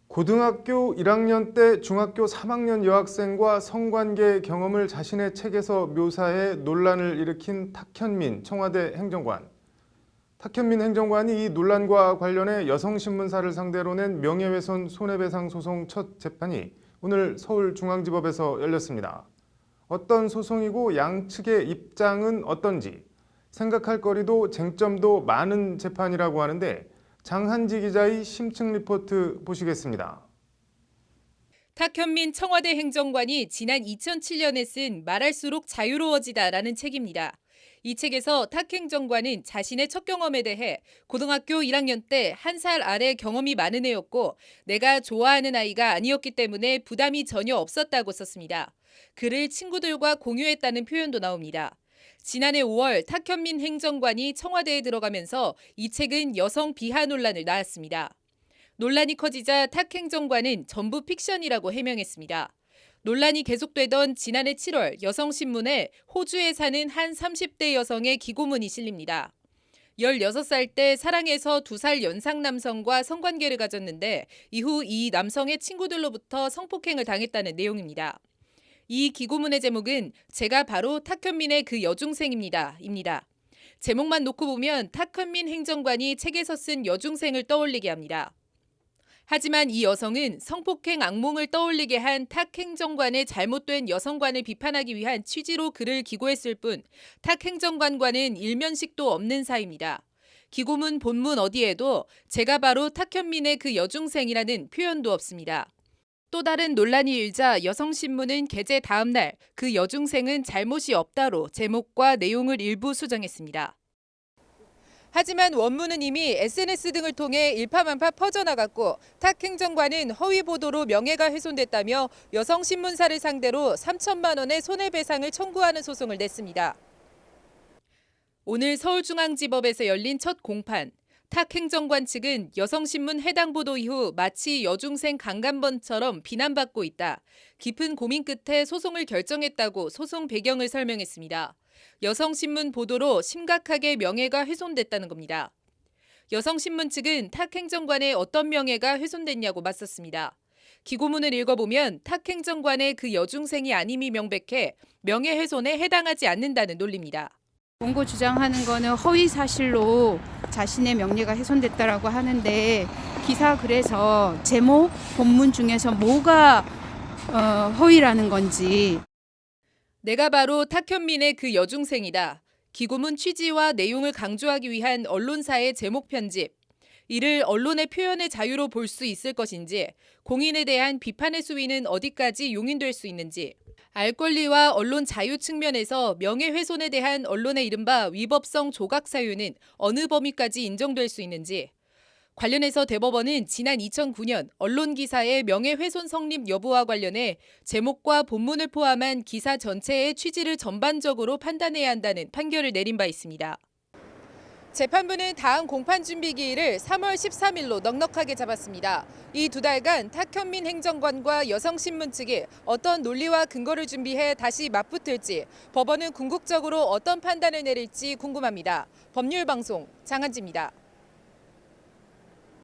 고등학교 1학년 때 중학교 3학년 여학생과 성관계 경험을 자신의 책에서 묘사해 논란을 일으킨 탁현민 청와대 행정관. 탁현민 행정관이 이 논란과 관련해 여성신문사를 상대로 낸 명예훼손 손해배상 소송 첫 재판이 오늘 서울중앙지법에서 열렸습니다. 어떤 소송이고 양측의 입장은 어떤지, 생각할 거리도 쟁점도 많은 재판이라고 하는데 장한지 기자의 심층 리포트 보시겠습니다. 탁현민 청와대 행정관이 지난 2007년에 쓴 말할수록 자유로워지다라는 책입니다. 이 책에서 탁 행정관은 자신의 첫 경험에 대해 고등학교 1학년 때 1살 아래 경험이 많은 애였고 내가 좋아하는 아이가 아니었기 때문에 부담이 전혀 없었다고 썼습니다. 글을 친구들과 공유했다는 표현도 나옵니다. 지난해 5월 탁현민 행정관이 청와대에 들어가면서 이 책은 여성 비하 논란을 낳았습니다. 논란이 커지자 탁 행정관은 전부 픽션이라고 해명했습니다. 논란이 계속되던 지난해 7월 여성신문에 호주에 사는 한 30대 여성의 기고문이 실립니다. 16살 때 사랑해서 2살 연상 남성과 성관계를 가졌는데 이후 이 남성의 친구들로부터 성폭행을 당했다는 내용입니다. 이 기고문의 제목은 제가 바로 탁현민의 그 여중생입니다. 입니다. 제목만 놓고 보면 탁현민 행정관이 책에서 쓴 여중생을 떠올리게 합니다. 하지만 이 여성은 성폭행 악몽을 떠올리게 한 탁 행정관의 잘못된 여성관을 비판하기 위한 취지로 글을 기고했을 뿐 탁 행정관과는 일면식도 없는 사이입니다. 기고문 본문 어디에도 제가 바로 탁현민의 그 여중생이라는 표현도 없습니다. 또 다른 논란이 일자 여성신문은 게재 다음 날 그 여중생은 잘못이 없다로 제목과 내용을 일부 수정했습니다. 하지만 원문은 이미 SNS 등을 통해 일파만파 퍼져나갔고 탁 행정관은 허위 보도로 명예가 훼손됐다며 여성신문사를 상대로 3천만 원의 손해배상을 청구하는 소송을 냈습니다. 오늘 서울중앙지법에서 열린 첫 공판. 탁 행정관 측은 여성신문 해당 보도 이후 마치 여중생 강간범처럼 비난받고 있다. 깊은 고민 끝에 소송을 결정했다고 소송 배경을 설명했습니다. 여성신문 보도로 심각하게 명예가 훼손됐다는 겁니다. 여성신문 측은 탁 행정관의 어떤 명예가 훼손됐냐고 맞섰습니다. 기고문을 읽어보면 탁 행정관의 그 여중생이 아님이 명백해 명예훼손에 해당하지 않는다는 논리입니다. 원고 주장하는 거는 허위 사실로 자신의 명예가 훼손됐다라고 하는데 기사 글에서 제목, 본문 중에서 뭐가 허위라는 건지. 내가 바로 탁현민의 그 여중생이다. 기고문 취지와 내용을 강조하기 위한 언론사의 제목 편집. 이를 언론의 표현의 자유로 볼 수 있을 것인지, 공인에 대한 비판의 수위는 어디까지 용인될 수 있는지, 알 권리와 언론 자유 측면에서 명예훼손에 대한 언론의 이른바 위법성 조각 사유는 어느 범위까지 인정될 수 있는지, 관련해서 대법원은 지난 2009년 언론 기사의 명예훼손 성립 여부와 관련해 제목과 본문을 포함한 기사 전체의 취지를 전반적으로 판단해야 한다는 판결을 내린 바 있습니다. 재판부는 다음 공판 준비 기일을 3월 13일로 넉넉하게 잡았습니다. 이 2달간 탁현민 행정관과 여성신문 측이 어떤 논리와 근거를 준비해 다시 맞붙을지 법원은 궁극적으로 어떤 판단을 내릴지 궁금합니다. 법률방송 장한지입니다.